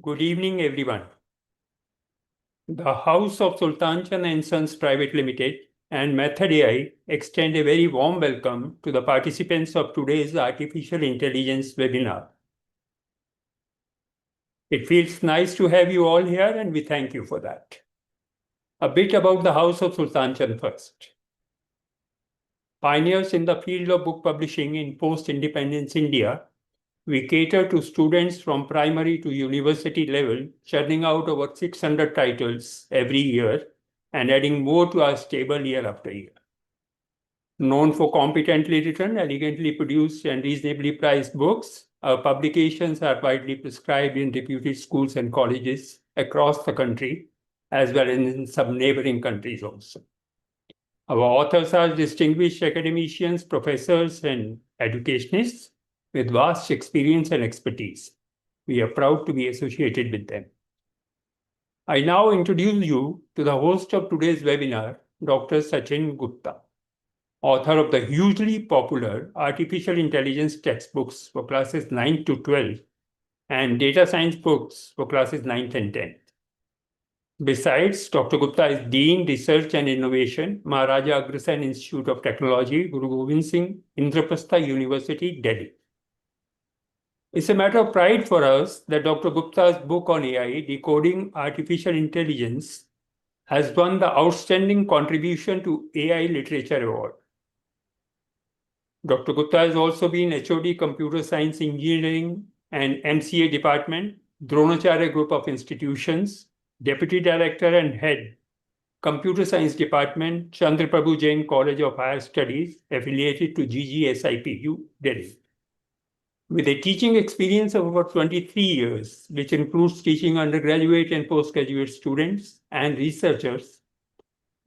Good evening, everyone. The House of Sultan Chand and Sons Private Limited and Method AI extend a very warm welcome to the participants of today's Artificial Intelligence webinar. It feels nice to have you all here, and we thank you for that. A bit about the House of Sultan Chand first. Pioneers in the field of book publishing in post-independence India, we cater to students from primary to university level, churning out over 600 titles every year and adding more to our stable year after year. Known for competently written, elegantly produced, and reasonably priced books, our publications are widely prescribed in reputed schools and colleges across the country, as well as in some neighboring countries also. Our authors are distinguished academicians, professors, and educationists with vast experience and expertise. We are proud to be associated with them. I now introduce you to the host of today's webinar, Dr. Sachin Gupta, author of the hugely popular Artificial Intelligence textbooks for classes 9 to 12 and data science books for classes 9th and 10th. Besides, Dr. Gupta is Dean, Research and Innovation, Maharaja Agrasen Institute of Technology, Guru Gobind Singh, Indraprastha University, Delhi. It's a matter of pride for us that Dr. Gupta's book on AI, Decoding Artificial Intelligence, has won the Outstanding Contribution to AI Literature Award. Dr. Gupta has also been HOD Computer Science Engineering and MCA Department, Dronacharya Group of Institutions, Deputy Director and Head, Computer Science Department, Chandraprabhu Jain College of Higher Studies, affiliated to GGSIPU, Delhi. With a teaching experience of over 23 years, which includes teaching undergraduate and postgraduate students and researchers,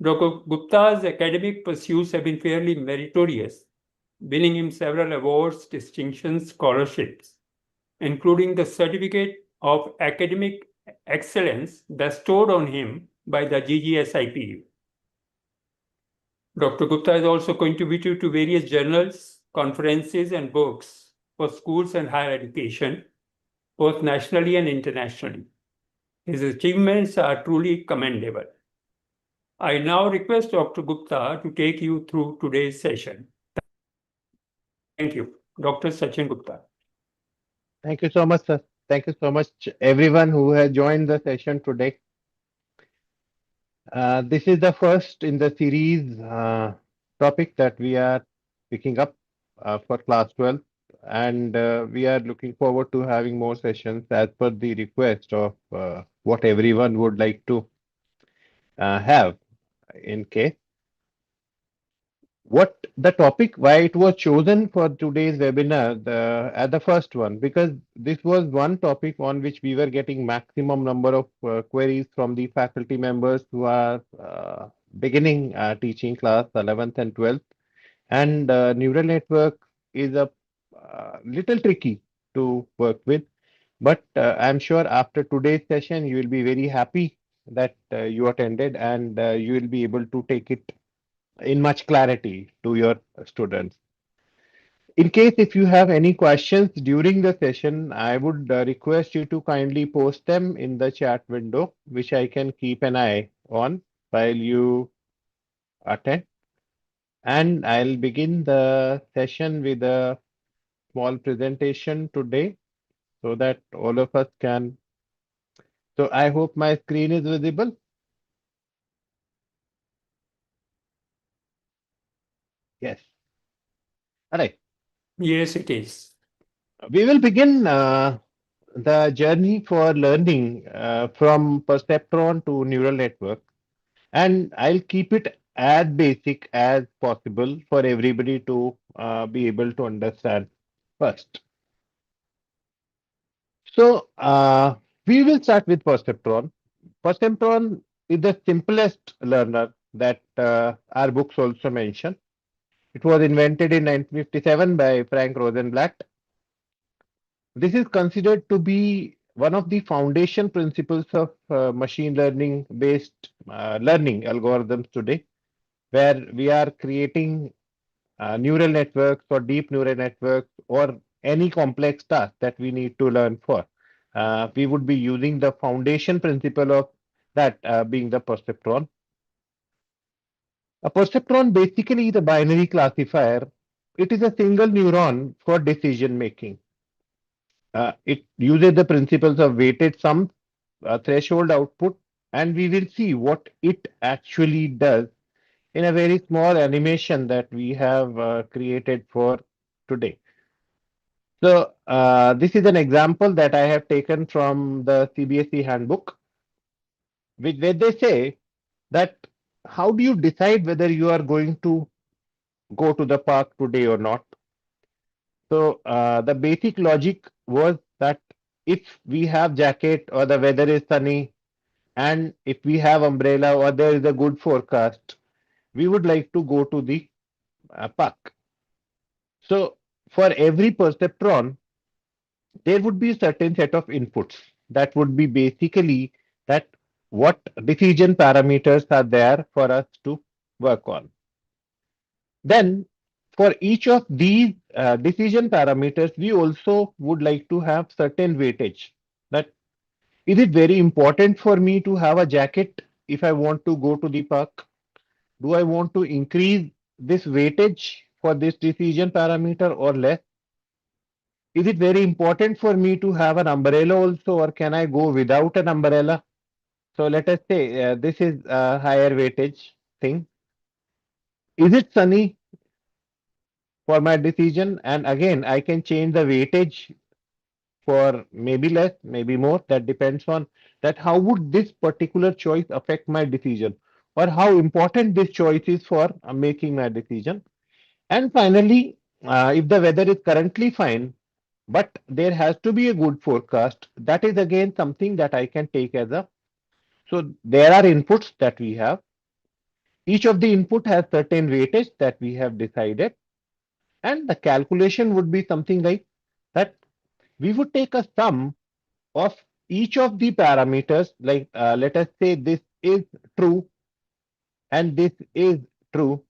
Dr. Gupta's academic pursuits have been fairly meritorious, winning him several awards, distinctions, scholarships, including the Certificate of Academic Excellence bestowed on him by the GGSIPU. Dr. Gupta has also contributed to various journals, conferences, and books for schools and higher education, both nationally and internationally. His achievements are truly commendable. I now request Dr. Gupta to take you through today's session. Thank you. Dr. Sachin Gupta. Thank you so much, sir. Thank you so much, everyone who has joined the session today. This is the first in the series topic that we are picking up for class 12, and we are looking forward to having more sessions as per the request of what everyone would like to have in case. What the topic, why it was chosen for today's webinar as the first one, because this was one topic on which we were getting maximum number of queries from the faculty members who are beginning teaching class 11th and 12th. And neural network is a little tricky to work with, but I'm sure after today's session you will be very happy that you attended, and you will be able to take it in much clarity to your students. In case if you have any questions during the session, I would request you to kindly post them in the chat window, which I can keep an eye on while you attend. And I'll begin the session with a small presentation today so that all of us can. So I hope my screen is visible. Yes. All right. Yes, it is. We will begin the journey for learning from perceptron to neural network, and I'll keep it as basic as possible for everybody to be able to understand first. So we will start with perceptron. Perceptron is the simplest learner that our books also mention. It was invented in 1957 by Frank Rosenblatt. This is considered to be one of the foundation principles of machine learning based learning algorithms today, where we are creating neural networks or deep neural networks or any complex task that we need to learn for. we would be using the foundation principle of that being the perceptron. A perceptron basically is a binary classifier. It is a single neuron for decision making. It uses the principles of weighted sum, threshold output, and we will see what it actually does in a very small animation that we have created for today. So, this is an example that I have taken from the CBSE handbook, which where they say that how do you decide whether you are going to go to the park today or not? So, the basic logic was that if we have jacket or the weather is sunny and if we have umbrella or there is a good forecast, we would like to go to the park. So, for every perceptron, there would be a certain set of inputs that would be basically that what decision parameters are there for us to work on. Then for each of these decision parameters, we also would like to have certain weightage. That is it very important for me to have a jacket if I want to go to the park? Do I want to increase this weightage for this decision parameter or less? Is it very important for me to have an umbrella also, or can I go without an umbrella? So let us say this is a higher weightage thing. Is it sunny for my decision? And again, I can change the weightage for maybe less, maybe more. That depends on that how would this particular choice affect my decision, or how important this choice is for making my decision. And finally, if the weather is currently fine, but there has to be a good forecast, that is again something that I can take as a. So there are inputs that we have. Each of the input has certain weightage that we have decided, and the calculation would be something like that. We would take a sum of each of the parameters, like let us say this is true and this is true.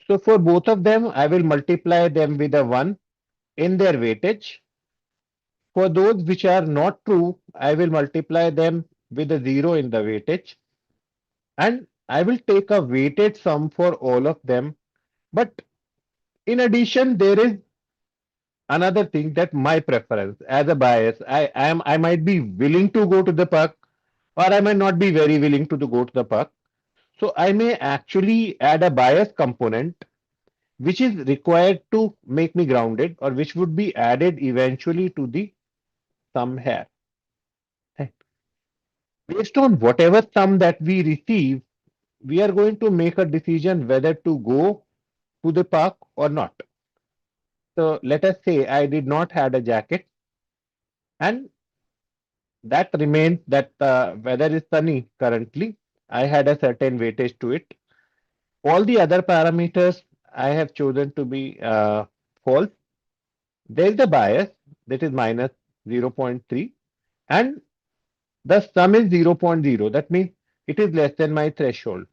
So for both of them, I will multiply them with a 1 in their weightage. For those which are not true, I will multiply them with a 0 in the weightage. And I will take a weighted sum for all of them. But in addition, there is another thing that my preference as a bias, I might be willing to go to the park or I might not be very willing to go to the park. So I may actually add a bias component which is required to make me grounded or which would be added eventually to the sum here. Based on whatever sum that we receive, we are going to make a decision whether to go to the park or not. So let us say I did not had a jacket and that remains that the weather is sunny currently. I had a certain weightage to it. All the other parameters I have chosen to be false. There is a bias that is minus 0.3 and the sum is zero point 0.0. That means it is less than my threshold.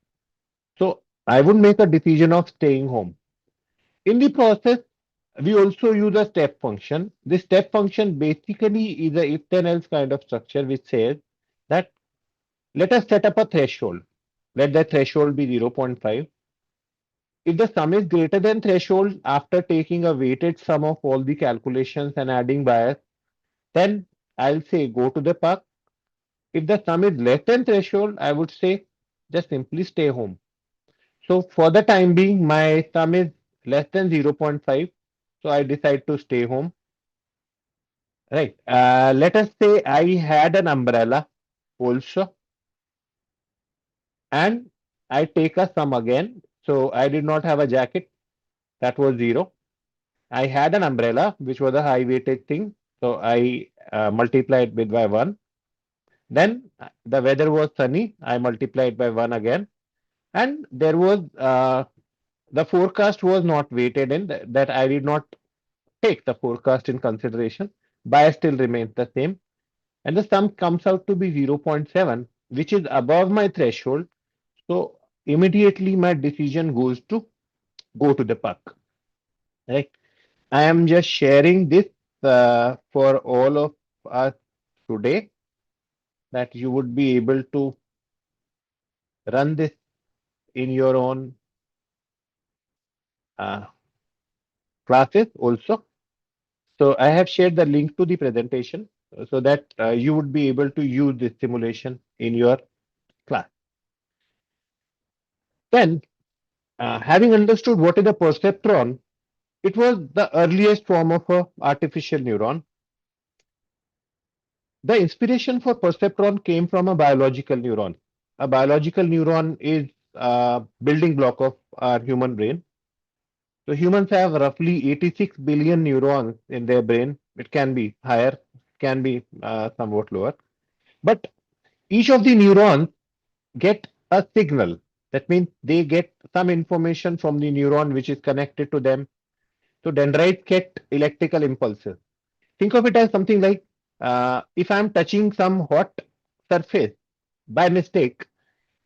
So I would make a decision of staying home. In the process, we also use a step function. This step function basically is a if then else kind of structure which says that let us set up a threshold. Let the threshold be 0.5. If the sum is greater than threshold after taking a weighted sum of all the calculations and adding bias, then I'll say go to the park. If the sum is less than threshold, I would say just simply stay home. So for the time being, my sum is less than 0.5. So I decide to stay home. Right. Let us say I had an umbrella also and I take a sum again. So I did not have a jacket. That was 0. I had an umbrella, which was a high weighted thing. So I multiplied it by 1. Then the weather was sunny. I multiplied by 1 again. And there was the forecast was not weighted in that I did not take the forecast in consideration. Bias still remains the same. And the sum comes out to be 0.7, which is above my threshold. So immediately my decision goes to go to the park. Right. I am just sharing this for all of us today that you would be able to run this in your own uh, classes also. So I have shared the link to the presentation so that you would be able to use this simulation in your class. Then, having understood what is a perceptron, it was the earliest form of a artificial neuron. The inspiration for perceptron came from a biological neuron. A biological neuron is a building block of our human brain. So humans have roughly 86 billion neurons in their brain. It can be higher, can be somewhat lower. But each of the neurons get a signal. That means they get some information from the neuron which is connected to them. So dendrites get electrical impulses. Think of it as something like if I'm touching some hot surface by mistake,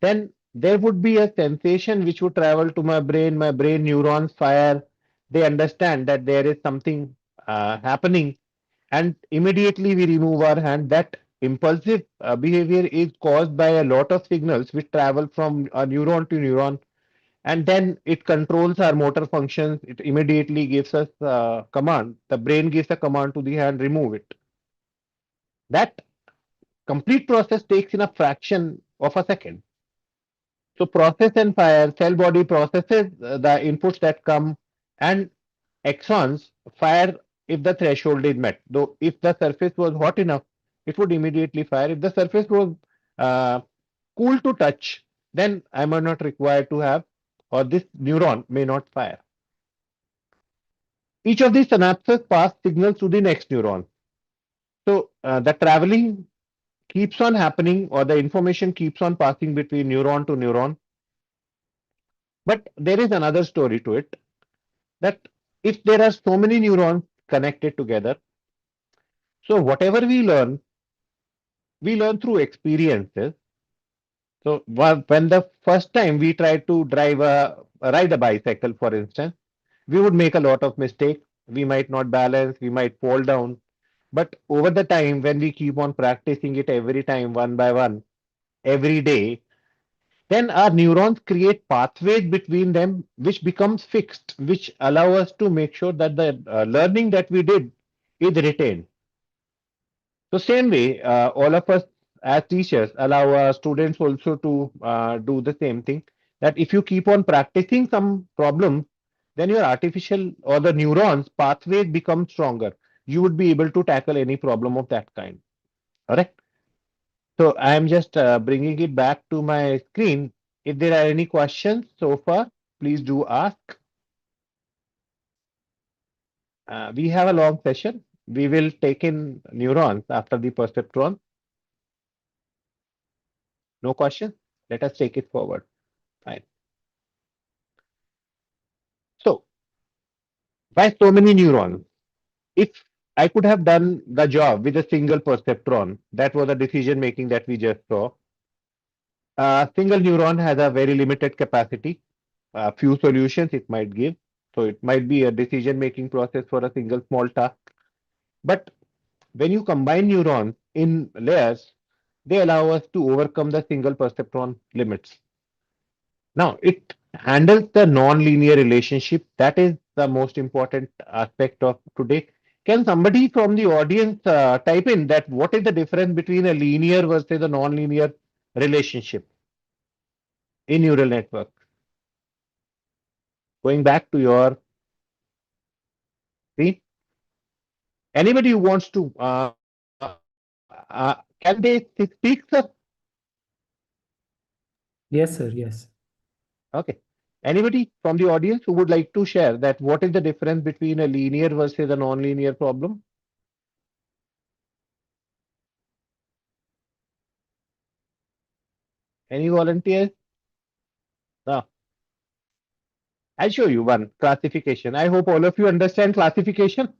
then there would be a sensation which would travel to my brain neurons fire. They understand that there is something happening, and immediately we remove our hand. That impulsive behavior is caused by a lot of signals which travel from a neuron to neuron, and then it controls our motor functions. It immediately gives us a command. The brain gives a command to the hand, remove it. That complete process takes in a fraction of a second. So process and fire, cell body processes the inputs that come, and axons fire if the threshold is met. Though if the surface was hot enough, it would immediately fire. If the surface was uh, cool to touch, then I am not required to have, or this neuron may not fire. Each of these synapses pass signals to the next neuron. So the traveling keeps on happening, or the information keeps on passing between neuron to neuron. But there is another story to it, that if there are so many neurons connected together, so whatever we learn through experiences. So when the first time we try to ride a bicycle, for instance, we would make a lot of mistakes. We might not balance, we might fall down. But over the time, when we keep on practicing it every time, one by one, every day, then our neurons create pathways between them, which becomes fixed, which allow us to make sure that the learning that we did is retained. So same way, all of us as teachers allow our students also to do the same thing. That if you keep on practicing some problems, then your artificial or the neurons pathways become stronger. You would be able to tackle any problem of that kind. Correct? So I am just bringing it back to my screen. If there are any questions so far, please do ask. We have a long session. We will take in neurons after the perceptron. No questions? Let us take it forward. Fine. So, why so many neurons? If I could have done the job with a single perceptron, that was the decision making that we just saw. A single neuron has a very limited capacity. A few solutions it might give. So, it might be a decision making process for a single small task. But when you combine neurons in layers, they allow us to overcome the single perceptron limits. Now, it handles the non-linear relationship. That is the most important aspect of today. Can somebody from the audience type in that what is the difference between a linear versus a non-linear relationship in neural network? Going back to your screen, anybody who wants to, can they speak, sir? Yes, sir. Yes. Okay. Anybody from the audience who would like to share that what is the difference between a linear versus a non-linear problem? Any volunteers? No. I'll show you one classification. I hope all of you understand classification.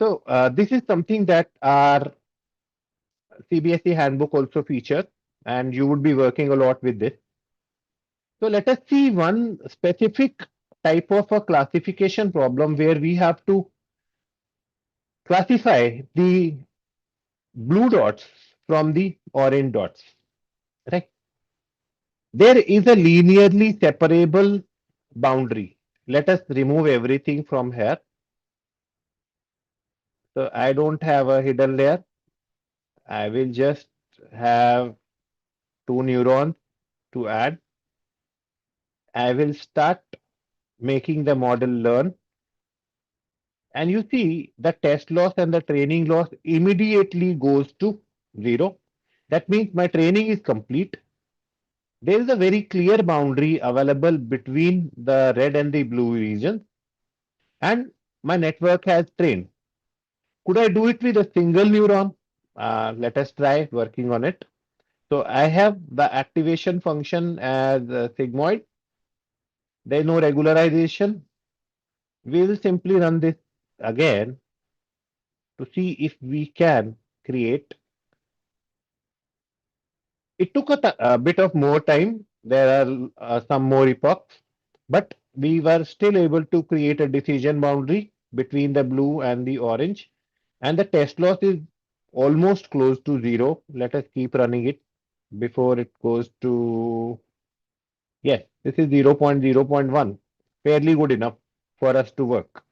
So this is something that our CBSE handbook also features, and you would be working a lot with this. So let us see one specific type of a classification problem where we have to classify the blue dots from the orange dots. Right? There is a linearly separable boundary. Let us remove everything from here. So I don't have a hidden layer. I will just have two neurons to add. I will start making the model learn. And you see the test loss and the training loss immediately goes to zero. That means my training is complete. There is a very clear boundary available between the red and the blue regions, and my network has trained. Could I do it with a single neuron? Let us try working on it. So I have the activation function as sigmoid. There is no regularization. We will simply run this again to see if we can create. It took a bit of more time. There are some more epochs, but we were still able to create a decision boundary between the blue and the orange. And the test loss is almost close to zero. Let us keep running it before it goes to, yes, this is 0.0.1. Fairly good enough for us to work.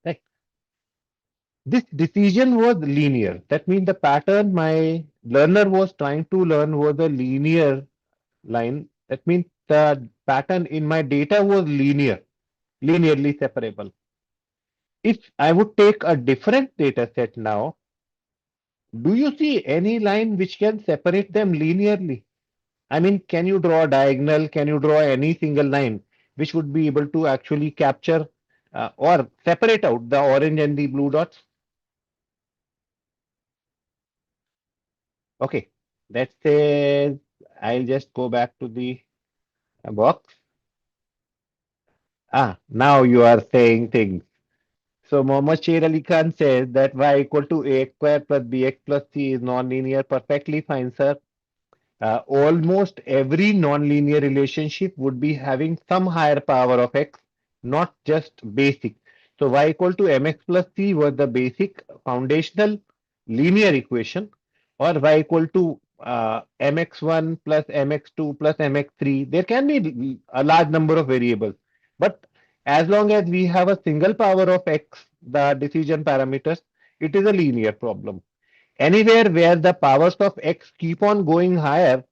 Right. This decision was linear. That means the pattern my learner was trying to learn was a linear line. That means the pattern in my data was linear, linearly separable. If I would take a different data set now, do you see any line which can separate them linearly? I mean, can you draw a diagonal? Can you draw any single line which would be able to actually capture or separate out the orange and the blue dots? Okay, let's say I'll just go back to the box. Now you are saying things. So Mohammad Sher Ali Khan says that y equal to ax square plus bx plus c is non-linear. Perfectly fine, sir. Almost every nonlinear relationship would be having some higher power of x, not just basic. So y equal to mx plus c was the basic foundational linear equation, or y equal to mx1 plus mx2 plus mx3. There can be a large number of variables, but as long as we have a single power of x, the decision parameters, it is a linear problem. Anywhere where the powers of x keep on going higher,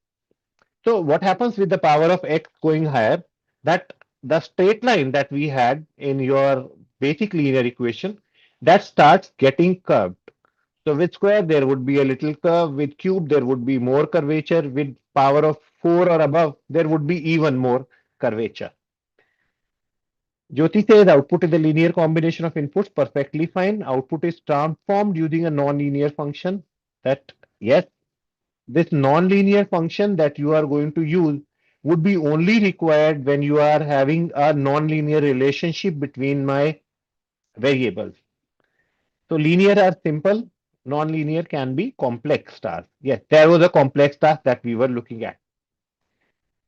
so what happens with the power of x going higher? That the straight line that we had in your basic linear equation, that starts getting curved. So with square there would be a little curve, with cube there would be more curvature, with power of 4 or above there would be even more curvature. Jyoti says output is a linear combination of inputs. Perfectly fine. Output is transformed using a non-linear function. That, yes, this non-linear function that you are going to use would be only required when you are having a non-linear relationship between my variables. So linear are simple, non-linear can be complex tasks. Yes, there was a complex task that we were looking at.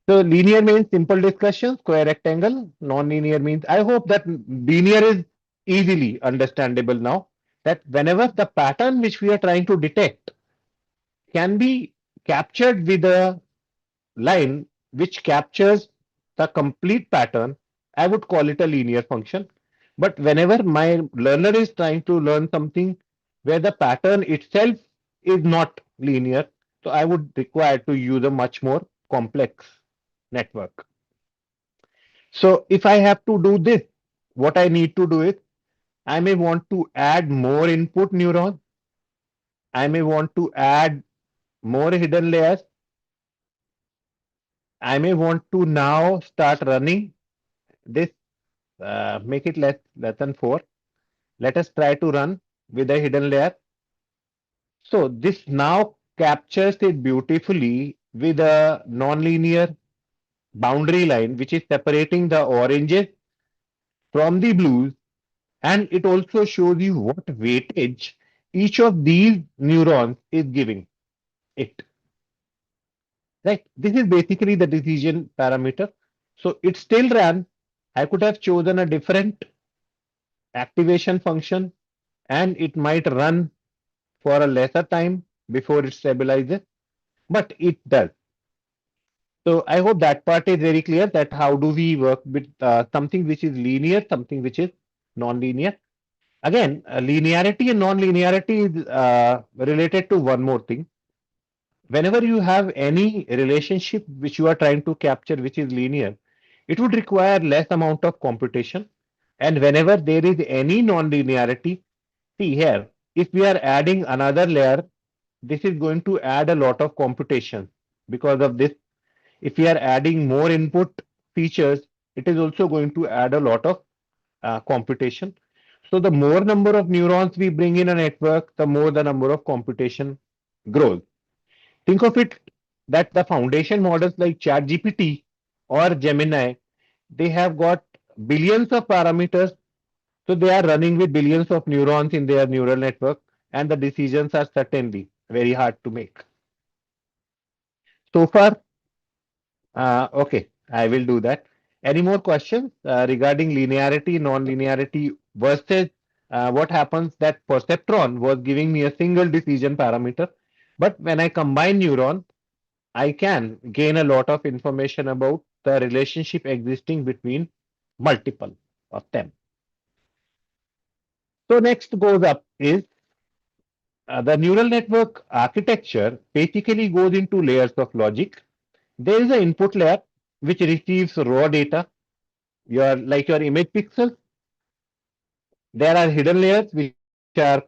So linear means simple discussion, square rectangle. Non-linear means, I hope that linear is easily understandable now, that whenever the pattern which we are trying to detect can be captured with a line which captures the complete pattern, I would call it a linear function. But whenever my learner is trying to learn something where the pattern itself is not linear, so I would require to use a much more complex network. So if I have to do this, what I need to do is I may want to add more input neurons. I may want to add more hidden layers. I may want to now start running this, make it less than 4. Let us try to run with a hidden layer. So this now captures it beautifully with a nonlinear boundary line which is separating the oranges from the blues, and it also shows you what weightage each of these neurons is giving it. Right? This is basically the decision parameter. So it still ran. I could have chosen a different activation function and it might run for a lesser time before it stabilizes, but it does. So I hope that part is very clear, that how do we work with something which is linear, something which is non-linear. Again, linearity and non-linearity is related to one more thing. Whenever you have any relationship which you are trying to capture which is linear, it would require less amount of computation. And whenever there is any non-linearity, see here, if we are adding another layer, this is going to add a lot of computation. Because of this, if we are adding more input features, it is also going to add a lot of computation. So the more number of neurons we bring in a network, the more the number of computation grows. Think of it that the foundation models like ChatGPT or Gemini, they have got billions of parameters. So they are running with billions of neurons in their neural network, and the decisions are certainly very hard to make. So far, okay, I will do that. Any more questions regarding linearity, non-linearity versus what happens that perceptron was giving me a single decision parameter, but when I combine neuron, I can gain a lot of information about the relationship existing between multiple of them. So next goes up is the neural network architecture basically goes into layers of logic. There is an input layer which receives raw data, your image pixels. There are hidden layers which are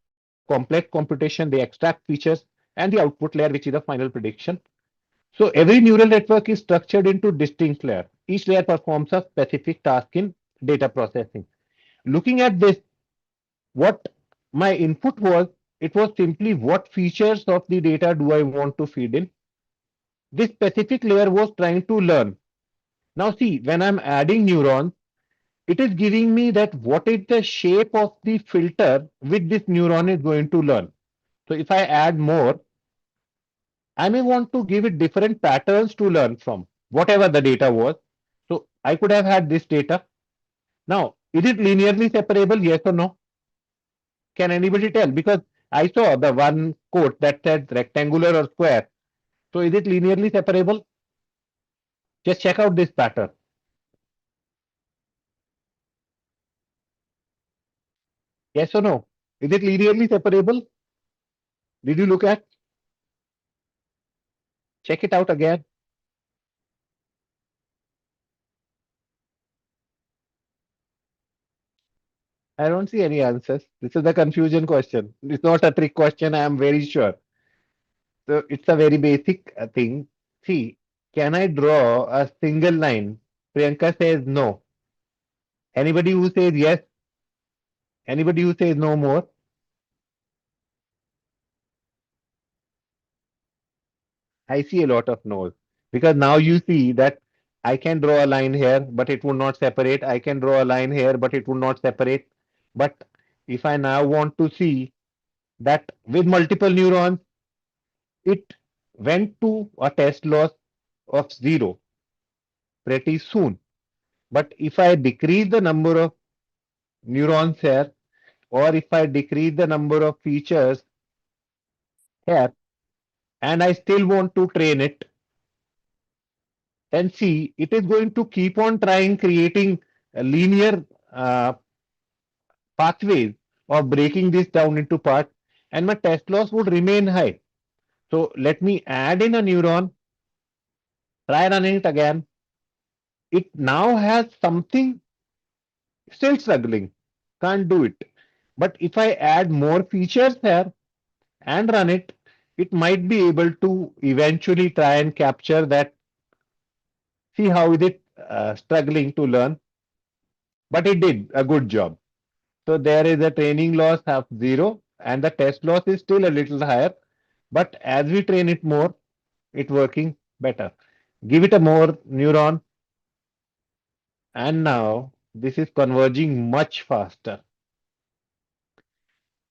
complex computation, they extract features, and the output layer which is the final prediction. So every neural network is structured into distinct layers. Each layer performs a specific task in data processing. Looking at this, what my input was, it was simply what features of the data do I want to feed in. This specific layer was trying to learn. Now see, when I'm adding neurons, it is giving me that what is the shape of the filter which this neuron is going to learn. So if I add more, I may want to give it different patterns to learn from, whatever the data was. So I could have had this data. Now, is it linearly separable? Yes or no? Can anybody tell? Because I saw the one quote that said rectangular or square. So is it linearly separable? Just check out this pattern. Yes or no? Is it linearly separable? Did you look at? Check it out again. I don't see any answers. This is the confusion question. It's not a trick question, I am very sure. So it's a very basic thing. See, can I draw a single line? Priyanka says no. Anybody who says yes? Anybody who says no more? I see a lot of no's. Because now you see that I can draw a line here, but it would not separate. I can draw a line here, but it would not separate. But if I now want to see that with multiple neurons, it went to a test loss of zero pretty soon. But if I decrease the number of neurons here, or if I decrease the number of features here, and I still want to train it, then see, it is going to keep on trying creating a linear uh, pathways of breaking this down into parts, and my test loss would remain high. So let me add in a neuron, try running it again. It now has something still struggling, can't do it. But if I add more features here and run it, it might be able to eventually try and capture that. See how is it struggling to learn, but it did a good job. So there is a training loss of zero, and the test loss is still a little higher. But as we train it more, it working better. Give it a more neuron, and now this is converging much faster.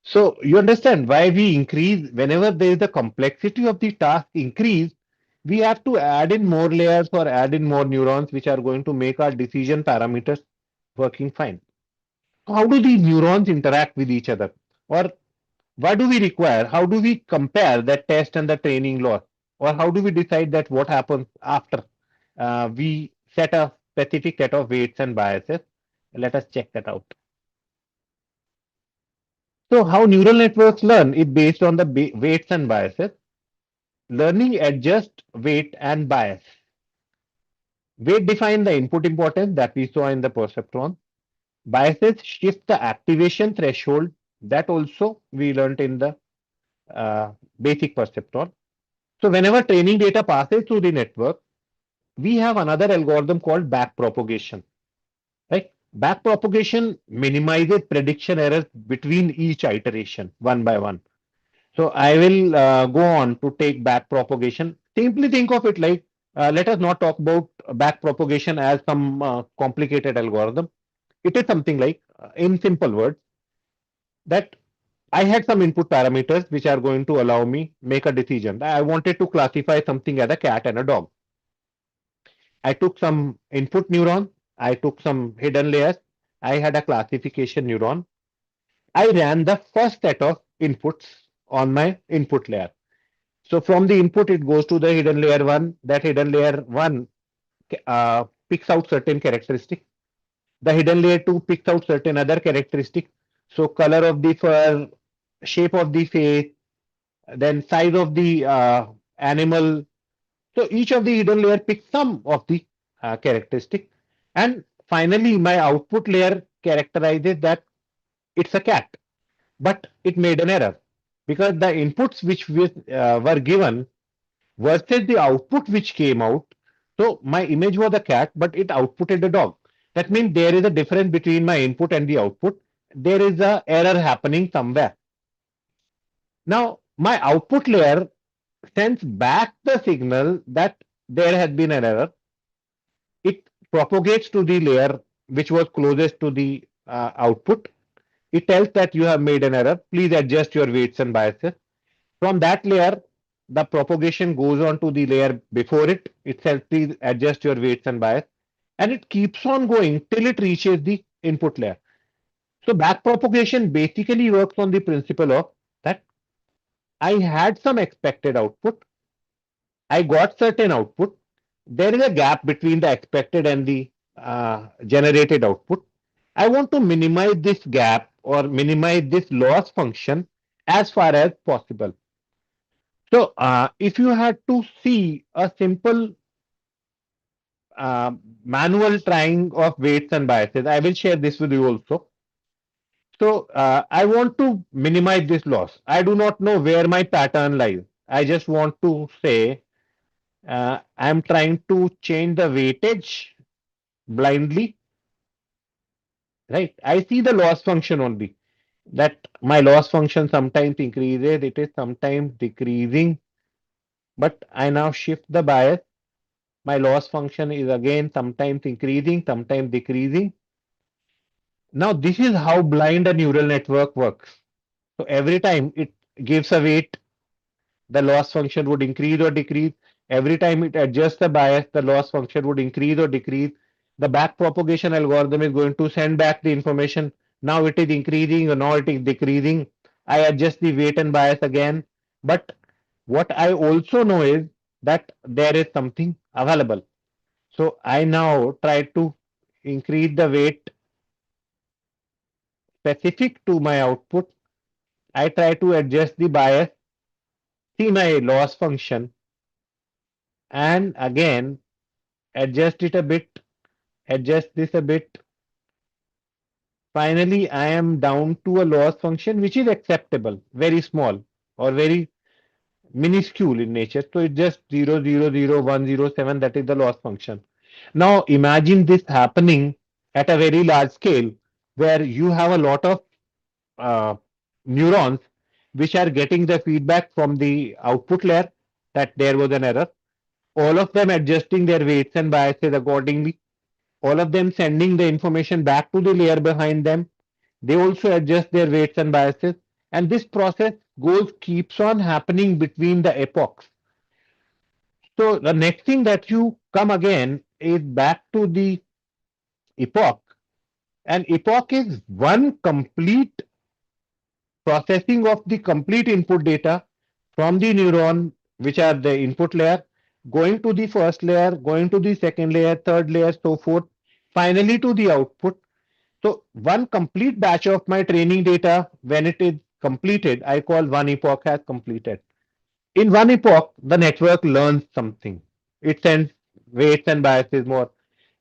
So you understand why we increase whenever there is the complexity of the task increase, we have to add in more layers or add in more neurons, which are going to make our decision parameters working fine. So how do these neurons interact with each other? Or what do we require? How do we compare that test and the training loss? Or how do we decide that what happens after we set a specific set of weights and biases? Let us check that out. So how neural networks learn is based on the weights and biases. Learning adjusts weight and bias. Weight define the input importance that we saw in the perceptron. Biases shift the activation threshold that also we learned in the uh, basic perceptron. So whenever training data passes through the network, we have another algorithm called backpropagation. Right? Backpropagation minimizes prediction errors between each iteration one by one. So I will go on to take backpropagation. Simply think of it like let us not talk about backpropagation as some complicated algorithm. It is something like, in simple words, that I had some input parameters which are going to allow me make a decision. I wanted to classify something as a cat and a dog. I took some input neuron. I took some hidden layers. I had a classification neuron. I ran the first set of inputs on my input layer. So from the input, it goes to the hidden layer one. That hidden layer one picks out certain characteristics. The hidden layer two picks out certain other characteristics. So color of the fur, shape of the face, then size of the animal. So each of the hidden layer picks some of the characteristic. And finally, my output layer characterizes that it's a cat, but it made an error because the inputs which were given versus the output which came out. So my image was a cat, but it outputted a dog. That means there is a difference between my input and the output. There is a error happening somewhere. Now my output layer sends back the signal that there has been an error. It propagates to the layer which was closest to the output. It tells that you have made an error. Please adjust your weights and biases. From that layer, the propagation goes on to the layer before it. It says, please adjust your weights and bias. And it keeps on going till it reaches the input layer. So backpropagation basically works on the principle of that I had some expected output. I got certain output. There is a gap between the expected and the generated output. I want to minimize this gap or minimize this loss function as far as possible. So, if you had to see a simple uh, manual trying of weights and biases, I will share this with you also. So, I want to minimize this loss. I do not know where my pattern lies. I just want to say I'm trying to change the weightage blindly, right? I see the loss function only. That my loss function sometimes increases, it is sometimes decreasing, but I now shift the bias. My loss function is again sometimes increasing, sometimes decreasing. Now, this is how blind a neural network works. So every time it gives a weight, the loss function would increase or decrease. Every time it adjusts the bias, the loss function would increase or decrease. The back propagation algorithm is going to send back the information. Now it is increasing or now it is decreasing. I adjust the weight and bias again. But what I also know is that there is something available. So I now try to increase the weight specific to my output. I try to adjust the bias, see my loss function, and again adjust it a bit, adjust this a bit. Finally, I am down to a loss function which is acceptable, very small or very minuscule in nature. So it's just 0.00107. That is the loss function. Now imagine this happening at a very large scale where you have a lot of uh, neurons which are getting the feedback from the output layer that there was an error. All of them adjusting their weights and biases accordingly. All of them sending the information back to the layer behind them. They also adjust their weights and biases. And this process keeps on happening between the epochs. So the next thing that you come again is back to the epoch. And epoch is one complete processing of the complete input data from the neuron, which are the input layer, going to the first layer, going to the second layer, third layer, so forth, finally to the output. So one complete batch of my training data, when it is completed, I call one epoch has completed. In one epoch, the network learns something. It sends weights and biases more.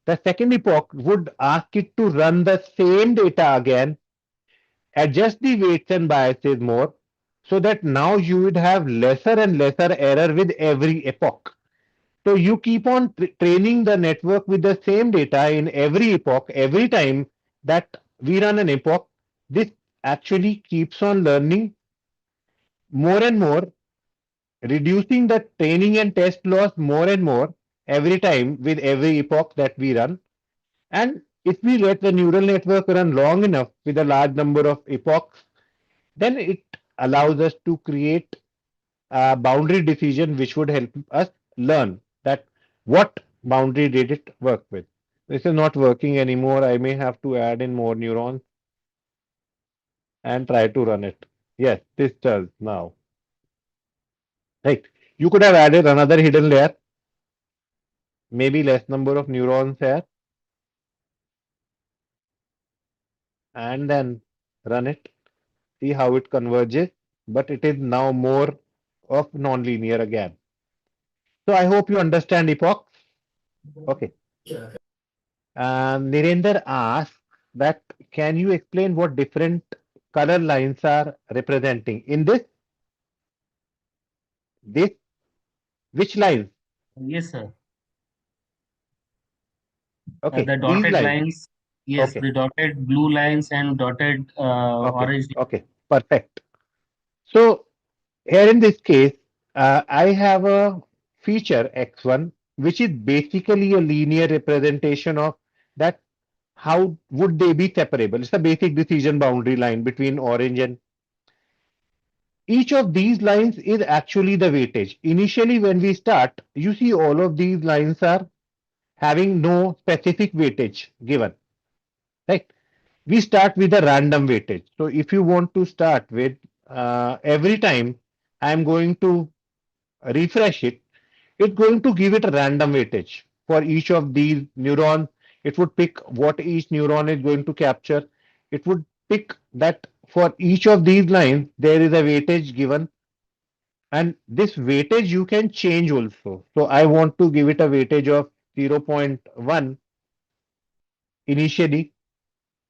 The second epoch would ask it to run the same data again, adjust the weights and biases more, so that now you would have lesser and lesser error with every epoch. So you keep on training the network with the same data in every epoch, every time that we run an epoch. This actually keeps on learning more and more, reducing the training and test loss more and more every time with every epoch that we run. And if we let the neural network run long enough with a large number of epochs, then it allows us to create a boundary decision which would help us learn that what boundary did it work with. This is not working anymore. I may have to add in more neurons and try to run it. Yes, this does now. Right. You could have added another hidden layer, maybe less number of neurons here, and then run it, see how it converges. But it is now more of nonlinear again. So I hope you understand epochs. Okay. Nirender asks that can you explain what different color lines are representing? In this, which lines? Yes, sir. Okay, The these dotted lines. lines, yes, Okay, the dotted blue lines and dotted okay, orange. okay, perfect. So here in this case, I have a feature x1, which is basically a linear representation of that. How would they be separable? It's a basic decision boundary line between orange and each of these lines is actually the weightage. Initially, when we start, you see all of these lines are having no specific weightage given, right? We start with a random weightage. So if you want to start with every time I'm going to refresh it, it's going to give it a random weightage for each of these neurons. It would pick what each neuron is going to capture. It would pick that for each of these lines, there is a weightage given. And this weightage you can change also. So I want to give it a weightage of 0.1 initially,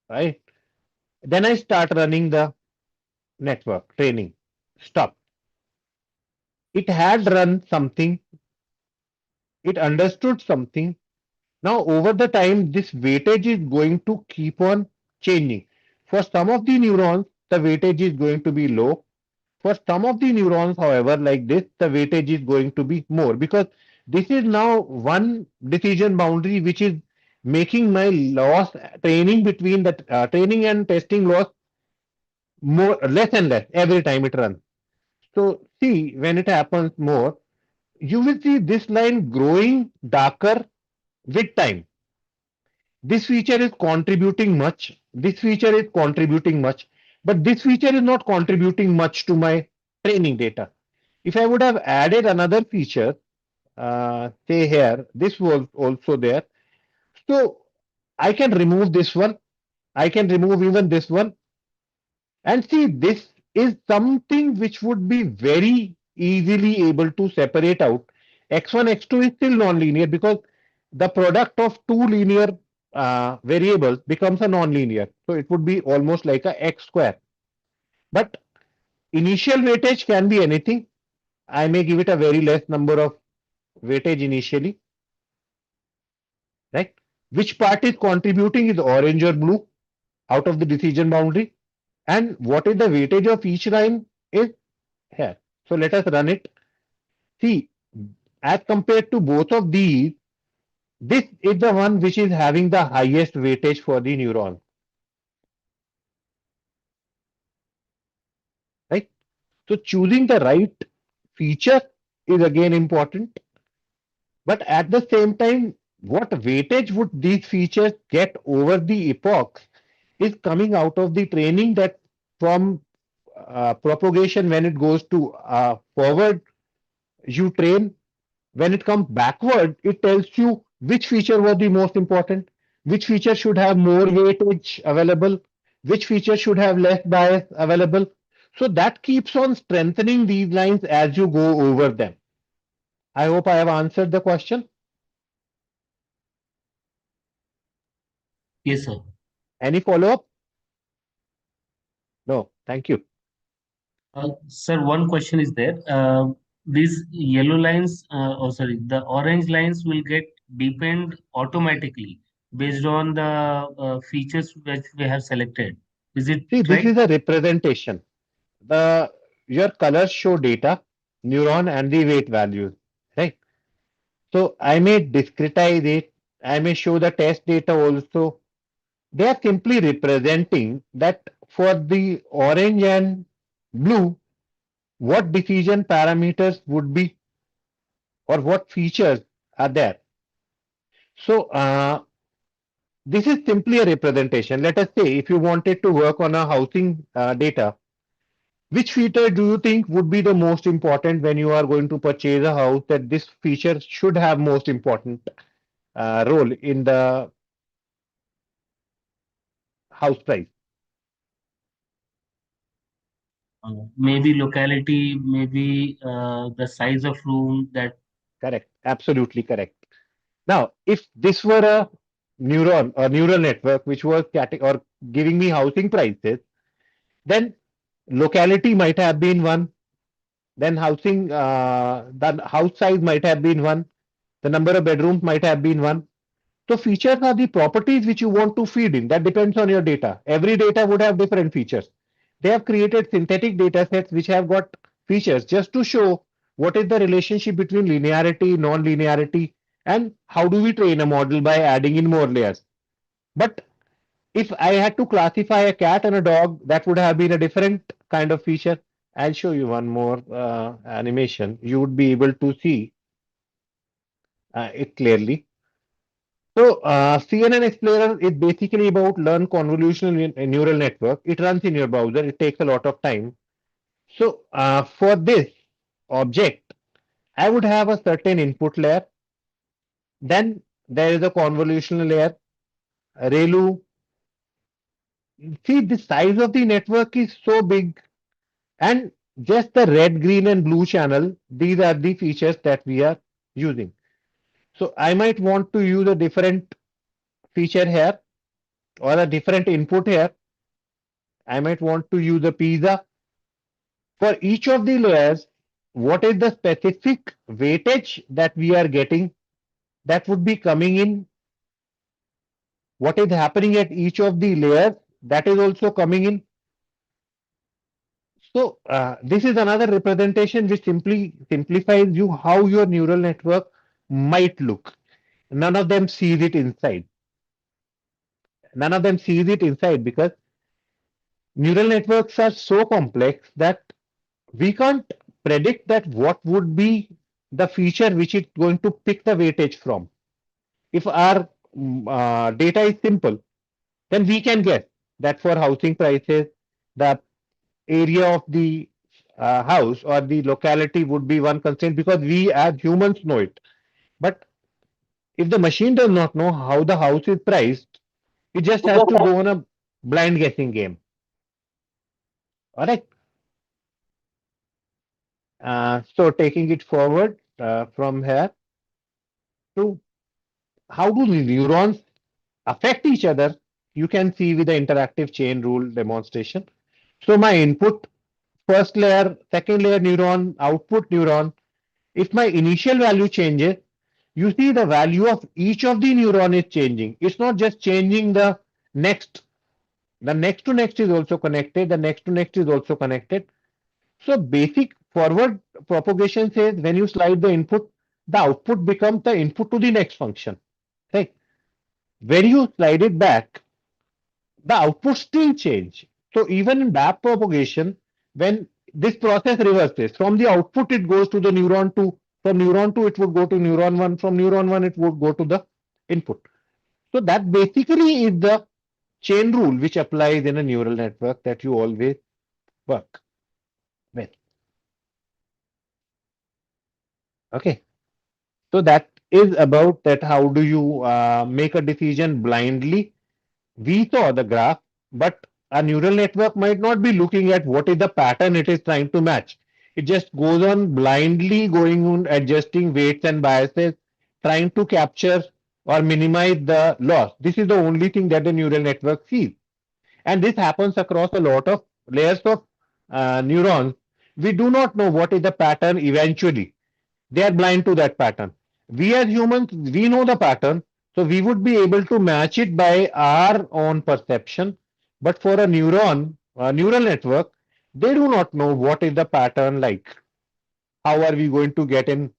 right? Then I start running the network training. Stop. It had run something. It understood something. Now over the time, this weightage is going to keep on changing. For some of the neurons, the weightage is going to be low. For some of the neurons, however, like this, the weightage is going to be more because this is now one decision boundary which is making my loss training between the training and testing loss more less and less every time it runs. So see when it happens more, you will see this line growing darker with time. This feature is contributing much. This feature is contributing much, but this feature is not contributing much to my training data. If I would have added another feature, say here, this was also there. So I can remove this one. I can remove even this one. And see, this is something which would be very easily able to separate out. X1, X2 is still nonlinear because the product of two linear variables becomes a nonlinear. So it would be almost like a X square. But initial weightage can be anything. I may give it a very less number of weightage initially, right? Which part is contributing is orange or blue out of the decision boundary, and what is the weightage of each line is here. So let us run it. See, as compared to both of these, this is the one which is having the highest weightage for the neuron, right? So choosing the right feature is again important, but at the same time, what weightage would these features get over the epochs is coming out of the training that from propagation when it goes to forward, you train. When it comes backward, it tells you which feature was the most important, which feature should have more weightage available, which feature should have less bias available. So that keeps on strengthening these lines as you go over them. I hope I have answered the question. Yes, sir. Any follow-up? No, thank you. Sir, one question is there. These yellow lines, oh sorry, the orange lines will get deepened automatically based on the features which we have selected. Is it See, this right? is a representation. The Your colors show data, neuron, and the weight values, right? So I may discretize it. I may show the test data also. They are simply representing that for the orange and blue, what decision parameters would be or what features are there. So this is simply a representation. Let us say if you wanted to work on a housing data, which feature do you think would be the most important when you are going to purchase a house, that this feature should have most important role in the house price? Maybe locality, maybe the size of room that. Correct. Absolutely correct. Now, if this were a neuron or neural network which was or giving me housing prices, then locality might have been one. Then the house size might have been one. The number of bedrooms might have been one. So features are the properties which you want to feed in. That depends on your data. Every data would have different features. They have created synthetic data sets which have got features just to show what is the relationship between linearity, non-linearity, and how do we train a model by adding in more layers. But if I had to classify a cat and a dog, that would have been a different kind of feature. I'll show you one more animation. You would be able to see it clearly. So, CNN Explorer is basically about learn convolutional neural network. It runs in your browser. It takes a lot of time. So, for this object, I would have a certain input layer. Then there is a convolutional layer, a ReLU. See, the size of the network is so big, and just the red, green, and blue channel. These are the features that we are using. So, I might want to use a different feature here or a different input here. I might want to use a pizza. For each of the layers, what is the specific weightage that we are getting that would be coming in? What is happening at each of the layers that is also coming in? So this is another representation which simply simplifies you how your neural network might look. None of them sees it inside. None of them sees it inside because neural networks are so complex that we can't predict that what would be the feature which it's going to pick the weightage from. If our data is simple, then we can guess that for housing prices, the area of the house or the locality would be one constraint because we as humans know it. But if the machine does not know how the house is priced, it just has to go on a blind guessing game. All right. So taking it forward from here to how do the neurons affect each other, you can see with the interactive chain rule demonstration. So my input, first layer, second layer neuron, output neuron. If my initial value changes, you see the value of each of the neuron is changing. It's not just changing the next. The next to next is also connected. The next to next is also connected. So basic forward propagation says when you slide the input, the output becomes the input to the next function. Right? When you slide it back, the output still change. So even in back propagation, when this process reverses, from the output it goes to the neuron 2, from neuron 2 it would go to neuron 1, from neuron 1 it would go to the input. So that basically is the chain rule which applies in a neural network that you always work. Okay. So that is about that. How do you make a decision blindly? We saw the graph, but a neural network might not be looking at what is the pattern it is trying to match. It just goes on blindly going on adjusting weights and biases, trying to capture or minimize the loss. This is the only thing that the neural network sees. And this happens across a lot of layers of neurons. We do not know what is the pattern eventually. They are blind to that pattern. We as humans, we know the pattern, so we would be able to match it by our own perception. But for a neural network, they do not know what is the pattern like. How are we going to get in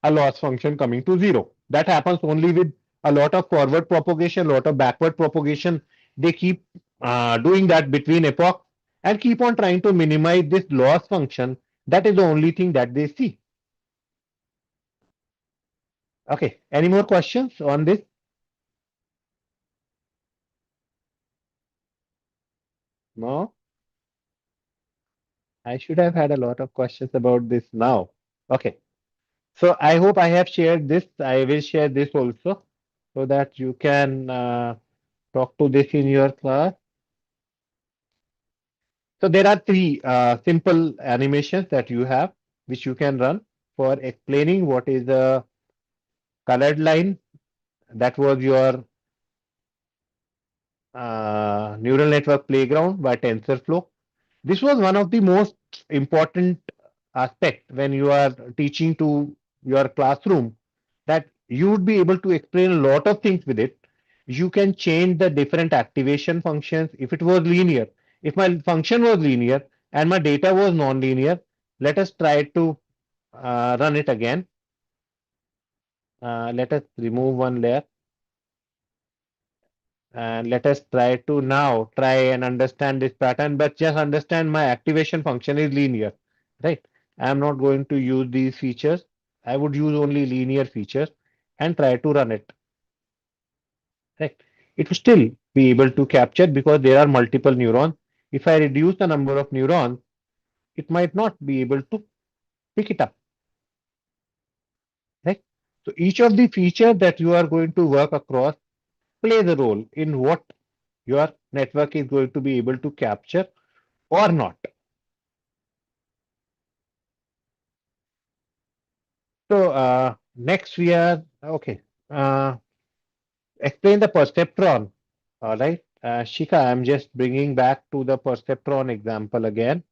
a loss function coming to zero? That happens only with a lot of forward propagation, a lot of backward propagation. They keep doing that between epochs and keep on trying to minimize this loss function. That is the only thing that they see. Okay, any more questions on this? No, I should have had a lot of questions about this now. Okay, so I hope I have shared this. I will share this also so that you can talk to this in your class. So there are three simple animations that you have, which you can run for explaining what is a colored line. That was your neural network playground by TensorFlow. This was one of the most important aspect when you are teaching to your classroom, that you would be able to explain a lot of things with it. You can change the different activation functions if it was linear. If my function was linear and my data was non-linear, let us try to run it again. Let us remove one layer. And let us try to now try and understand this pattern, but just understand my activation function is linear, right? I am not going to use these features. I would use only linear features and try to run it, right? It will still be able to capture because there are multiple neurons. If I reduce the number of neurons, it might not be able to pick it up, right? So each of the features that you are going to work across plays a role in what your network is going to be able to capture or not. So next we are okay. Uh, Explain the perceptron. All right, Shika, I'm just bringing back to the perceptron example again.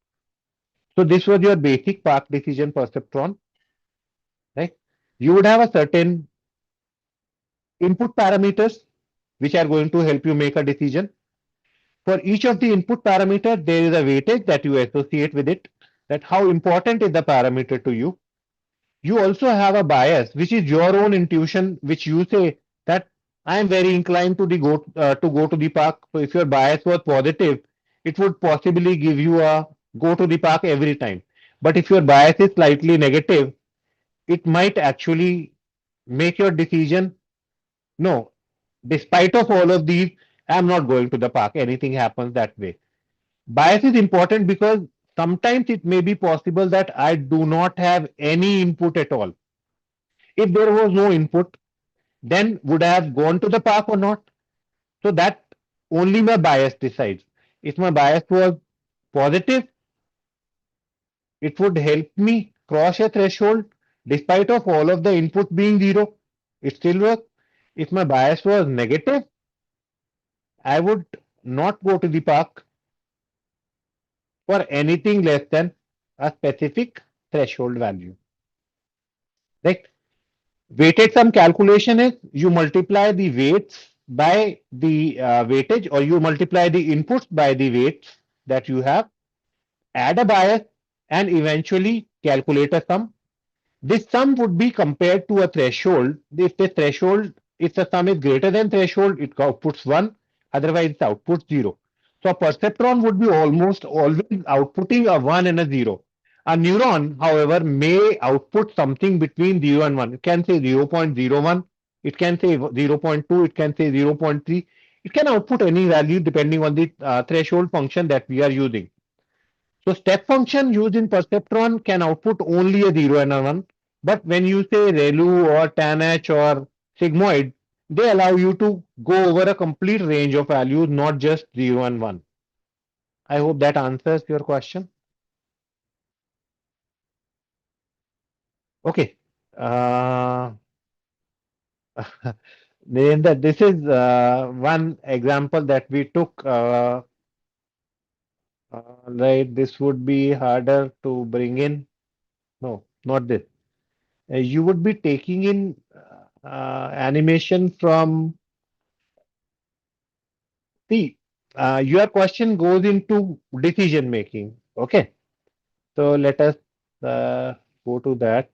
So this was your basic path decision perceptron, right? You would have a certain input parameters which are going to help you make a decision. For each of the input parameter, there is a weightage that you associate with it. That how important is the parameter to you. You also have a bias, which is your own intuition, which you say that I am very inclined to go to the park. So if your bias was positive, it would possibly give you a go to the park every time. But if your bias is slightly negative, it might actually make your decision no. Despite of all of these, I am not going to the park. Anything happens that way. Bias is important because sometimes it may be possible that I do not have any input at all. If there was no input, then would I have gone to the park or not? So that only my bias decides. If my bias was positive, it would help me cross a threshold despite of all of the input being zero. It still works. If my bias was negative, I would not go to the park for anything less than a specific threshold value. Right? Weighted sum calculation is you multiply the weights by the weightage, or you multiply the inputs by the weights that you have, add a bias, and eventually calculate a sum. This sum would be compared to a threshold. If the threshold, if the sum is greater than threshold, it outputs 1, otherwise it outputs 0. So a perceptron would be almost always outputting a 1 and a 0. A neuron, however, may output something between 0 and 1. It can say 0.01, it can say 0.2, it can say 0.3. It can output any value depending on the threshold function that we are using. So step function used in perceptron can output only a 0 and a 1. But when you say ReLU or TANH or sigmoid, they allow you to go over a complete range of values, not just 0 and 1. I hope that answers your question. Okay. Uh, Nirendra, this is one example that we took. Right, this would be harder to bring in. No, not this. You would be taking in animation from. See, your question goes into decision making. Okay, so let us uh, go to that.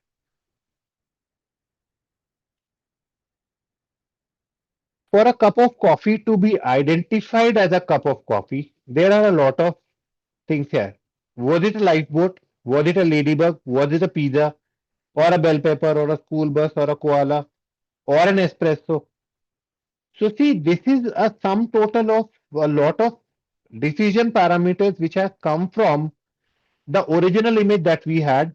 For a cup of coffee to be identified as a cup of coffee, there are a lot of things here. Was it a lifeboat? Was it a ladybug? Was it a pizza? Or a bell pepper? Or a school bus? Or a koala? Or an espresso? So see, this is a sum total of a lot of decision parameters which have come from the original image that we had.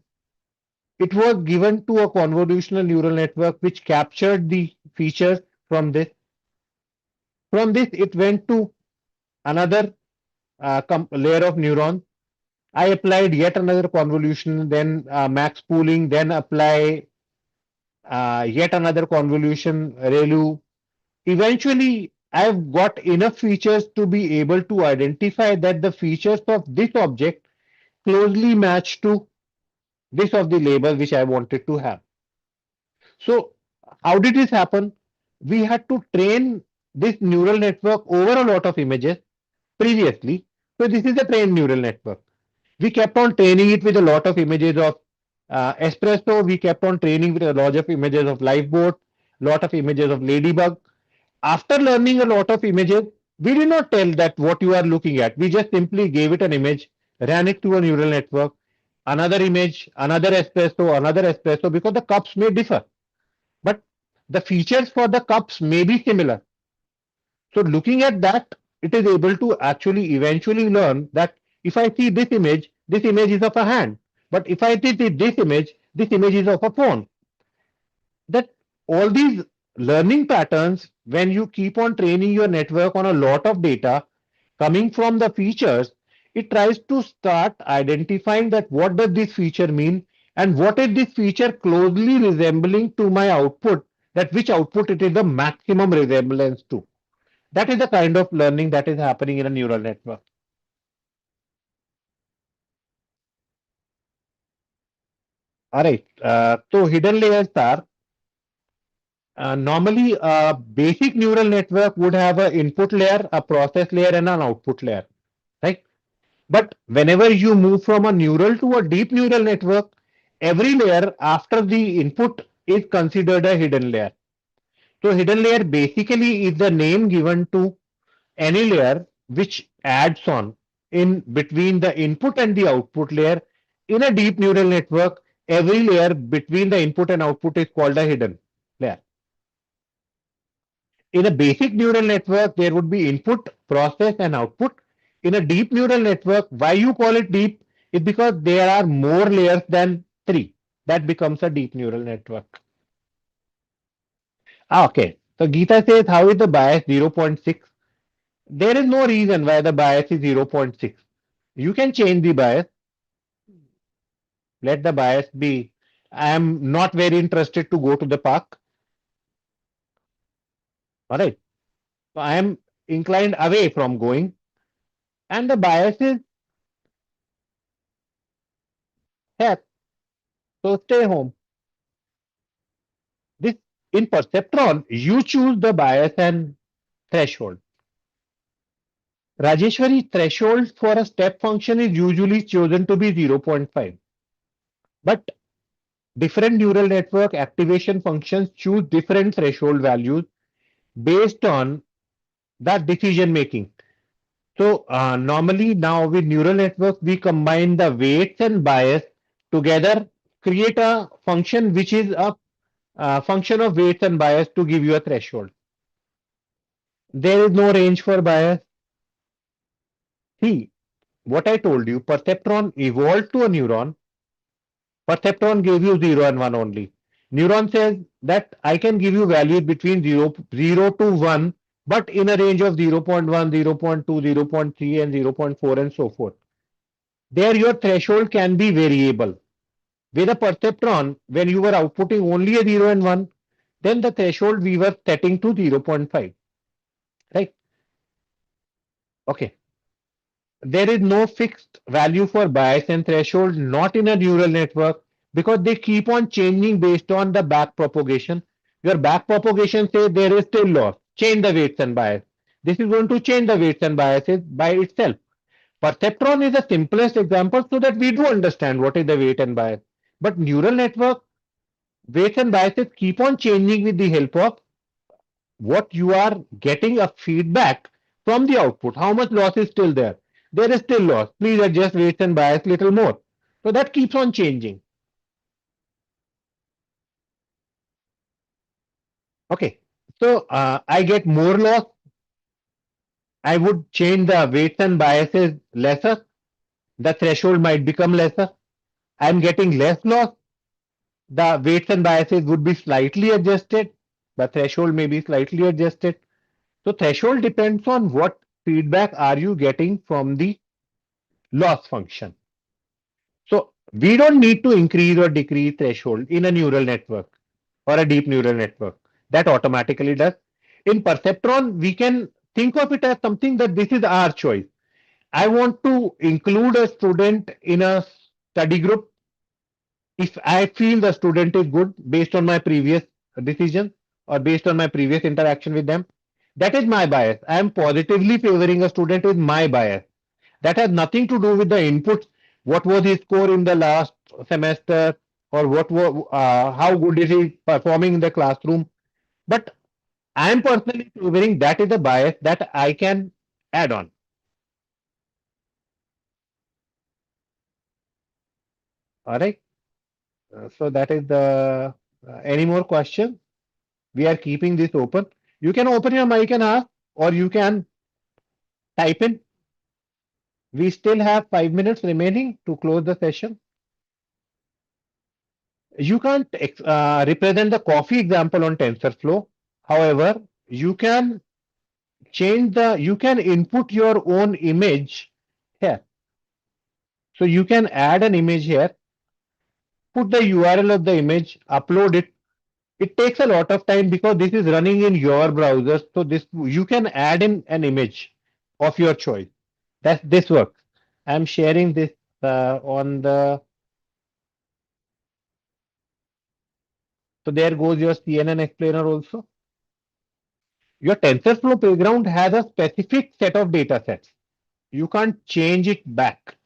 It was given to a convolutional neural network which captured the features from this. From this, it went to another layer of neurons. I applied yet another convolution, then max pooling, then apply yet another convolution, ReLU. Eventually, I've got enough features to be able to identify that the features of this object closely match to this of the label which I wanted to have. So, how did this happen? We had to train this neural network over a lot of images previously. So, this is a trained neural network. We kept on training it with a lot of images of espresso. We kept on training with a lot of images of lifeboat, lot of images of ladybug. After learning a lot of images, we did not tell that what you are looking at. We just simply gave it an image, ran it to a neural network, another image, another espresso, because the cups may differ. But the features for the cups may be similar. So looking at that, it is able to actually eventually learn that if I see this image is of a hand. But if I see this image is of a phone. That all these learning patterns, when you keep on training your network on a lot of data coming from the features, it tries to start identifying that what does this feature mean and what is this feature closely resembling to my output, that which output it is the maximum resemblance to. That is the kind of learning that is happening in a neural network. All right. So hidden layers are normally a basic neural network would have an input layer, a process layer, and an output layer, right? But whenever you move from a neural to a deep neural network, every layer after the input is considered a hidden layer. So hidden layer basically is the name given to any layer which adds on in between the input and the output layer. In a deep neural network, every layer between the input and output is called a hidden layer. In a basic neural network, there would be input, process, and output. In a deep neural network, why you call it deep is because there are more layers than three. That becomes a deep neural network. Okay. So Geeta says, how is the bias 0.6? There is no reason why the bias is 0.6. You can change the bias. Let the bias be. I am not very interested to go to the park. All right. So I am inclined away from going. And the bias is heck. So stay home. This in Perceptron, you choose the bias and threshold. Rajeshwari, threshold for a step function is usually chosen to be 0.5. But different neural network activation functions choose different threshold values based on that decision making. So normally now with neural networks, we combine the weights and bias together, create a function which is a function of weights and bias to give you a threshold. There is no range for bias. See, what I told you, perceptron evolved to a neuron. Perceptron gave you 0 and 1 only. Neuron says that I can give you values between 0 to 1, but in a range of 0.1, 0.2, 0.3, and 0.4, and so forth. There, your threshold can be variable. With a perceptron, when you were outputting only a 0 and 1, then the threshold we were setting to 0.5. Right? Okay. There is no fixed value for bias and threshold, not in a neural network, because they keep on changing based on the back propagation. Your back propagation says there is still loss. Change the weights and bias. This is going to change the weights and biases by itself. Perceptron is the simplest example so that we do understand what is the weight and bias. But neural network weights and biases keep on changing with the help of what you are getting a feedback from the output. How much loss is still there? There is still loss. Please adjust weights and bias little more. So that keeps on changing. Okay. So I get more loss. I would change the weights and biases lesser. The threshold might become lesser. I'm getting less loss. The weights and biases would be slightly adjusted. The threshold may be slightly adjusted. So threshold depends on what feedback are you getting from the loss function. So we don't need to increase or decrease threshold in a neural network or a deep neural network. That automatically does. In perceptron, we can think of it as something that this is our choice. I want to include a student in a study group if I feel the student is good based on my previous decision or based on my previous interaction with them. That is my bias. I am positively favoring a student with my bias. That has nothing to do with the inputs. What was his score in the last semester, or how good is he performing in the classroom? But I am personally favoring that is a bias that I can add on. All right. So that is the. Any more questions? We are keeping this open. You can open your mic and ask, or you can type in. We still have 5 minutes remaining to close the session. You can't represent the coffee example on TensorFlow. However, you can you can input your own image here. So you can add an image here, put the URL of the image, upload it. It takes a lot of time because this is running in your browser. So this you can add in an image of your choice. This works. I'm sharing this on the. So there goes your CNN explainer also. Your TensorFlow playground has a specific set of data sets. You can't change it back.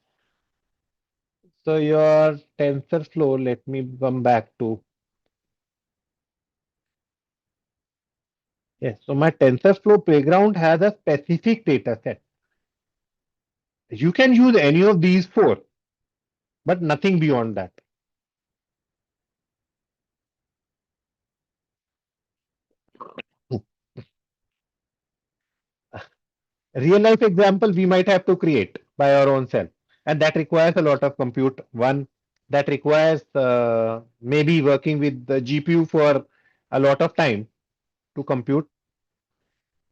So your TensorFlow, let me come back to. Yes, so my TensorFlow playground has a specific data set. You can use any of these four, but nothing beyond that. Real life example we might have to create by our own self, and that requires a lot of compute. One that requires maybe working with the GPU for a lot of time to compute.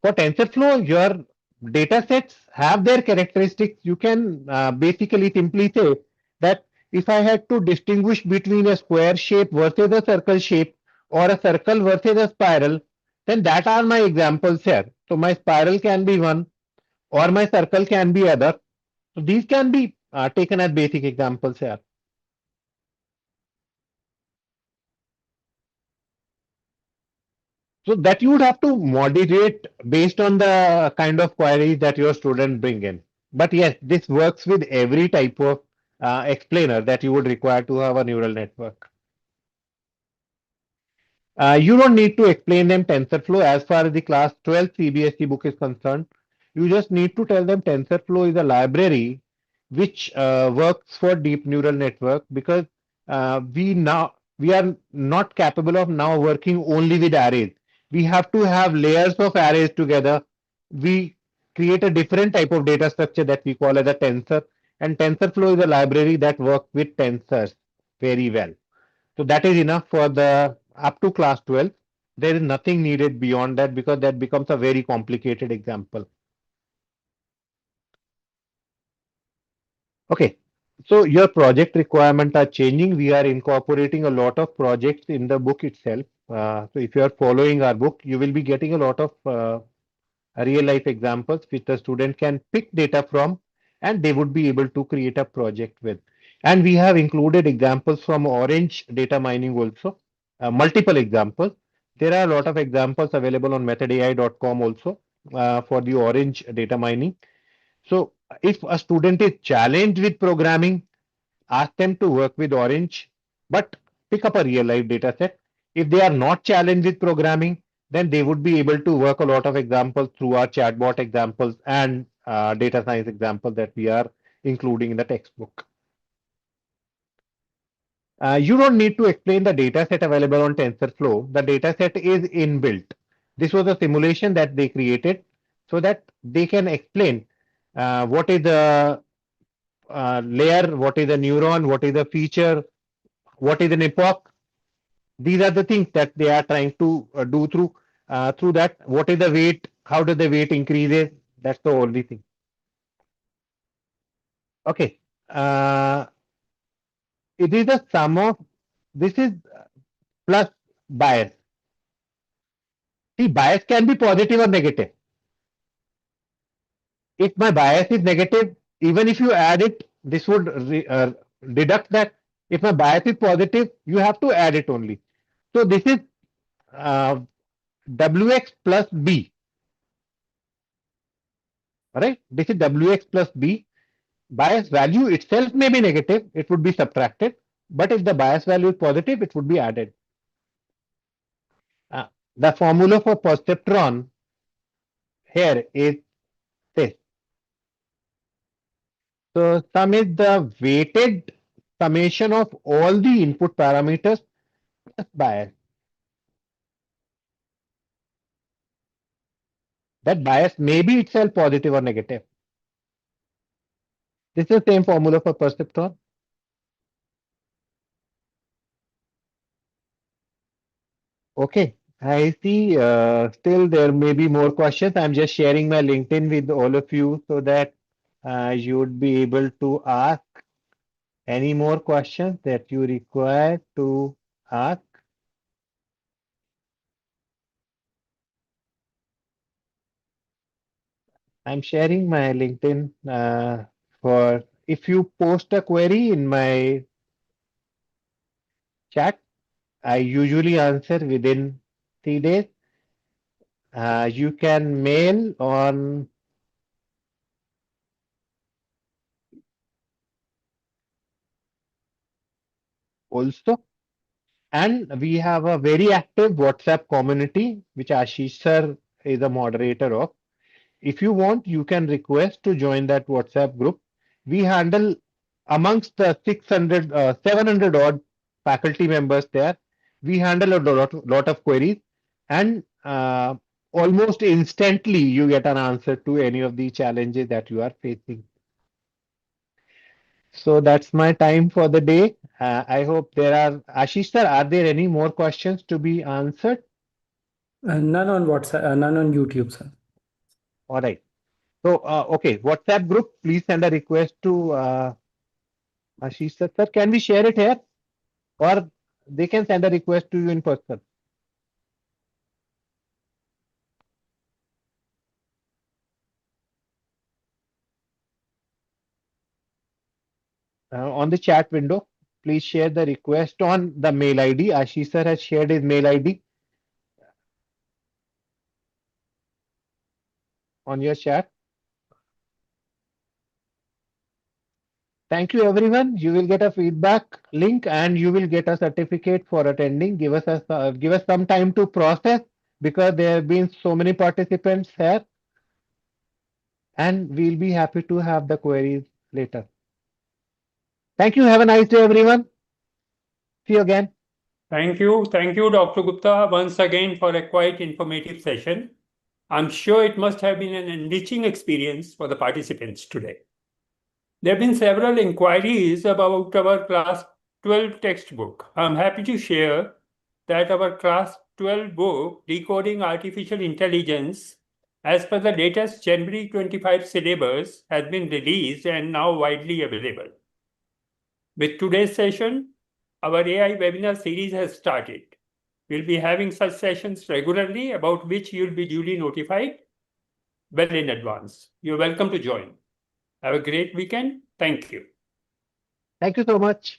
For TensorFlow, your data sets have their characteristics. You can basically simply say that if I had to distinguish between a square shape versus a circle shape, or a circle versus a spiral, then that are my examples here. So my spiral can be one, or my circle can be other. So these can be taken as basic examples here. So that you would have to moderate based on the kind of queries that your student bring in. But yes, this works with every type of explainer that you would require to have a neural network. You don't need to explain them TensorFlow as far as the class 12 CBSE book is concerned. You just need to tell them TensorFlow is a library which works for deep neural network, because we are not capable of now working only with arrays. We have to have layers of arrays together. We create a different type of data structure that we call as a tensor, and TensorFlow is a library that works with tensors. very well. So that is enough for the up to class 12. There is nothing needed beyond that because that becomes a very complicated example. Okay, so your project requirements are changing. We are incorporating a lot of projects in the book itself. So if you are following our book, you will be getting a lot of real life examples which the student can pick data from and they would be able to create a project with. And we have included examples from Orange data mining also, multiple examples. There are a lot of examples available on methodai.com also for the Orange data mining. So if a student is challenged with programming, ask them to work with Orange, but pick up a real life data set. If they are not challenged with programming, then they would be able to work a lot of examples through our chatbot examples and data science examples that we are including in the textbook. You don't need to explain the data set available on TensorFlow. The data set is inbuilt. This was a simulation that they created so that they can explain what is the layer, what is a neuron, what is a feature, what is an epoch. These are the things that they are trying to do through that. What is the weight? How does the weight increases? That's the only thing. Okay. It is a sum of this is plus bias. See, bias can be positive or negative. If my bias is negative, even if you add it, this would deduct that. If my bias is positive, you have to add it only. So this is uh, Wx plus B. Alright, this is Wx plus B. Bias value itself may be negative, it would be subtracted. But if the bias value is positive, it would be added. The formula for perceptron here is this. So sum is the weighted summation of all the input parameters plus bias. That bias may be itself positive or negative. This is the same formula for perceptron. Okay, I see still there may be more questions. I'm just sharing my LinkedIn with all of you so that you would be able to ask any more questions that you require to ask. I'm sharing my LinkedIn for if you post a query in my chat, I usually answer within 3 days. You can mail on also. And we have a very active WhatsApp community, which Ashish sir is a moderator of. If you want, you can request to join that WhatsApp group. We handle amongst the 600, 700 odd faculty members there. We handle a lot of queries and almost instantly you get an answer to any of the challenges that you are facing. So that's my time for the day. I hope there are, Ashish sir, are there any more questions to be answered? None on WhatsApp, none on YouTube, sir. All right. So, okay, WhatsApp group, please send a request to Ashish sir. Sir, can we share it here? Or they can send a request to you in person? On the chat window, please share the request on the mail ID. Ashish sir has shared his mail ID on your chat. Thank you, everyone. You will get a feedback link and you will get a certificate for attending. Give us some time to process because there have been so many participants here, and we'll be happy to have the queries later. Thank you. Have a nice day, everyone. See you again. Thank you, Dr. Gupta, once again for a quite informative session. I'm sure it must have been an enriching experience for the participants today. There have been several inquiries about our class 12 textbook. I'm happy to share that our class 12 book, Decoding Artificial Intelligence, as per the latest January 25 syllabus, has been released and now widely available. With today's session, our AI webinar series has started. We'll be having such sessions regularly, about which you'll be duly notified well in advance. You're welcome to join. Have a great weekend. Thank you. Thank you so much.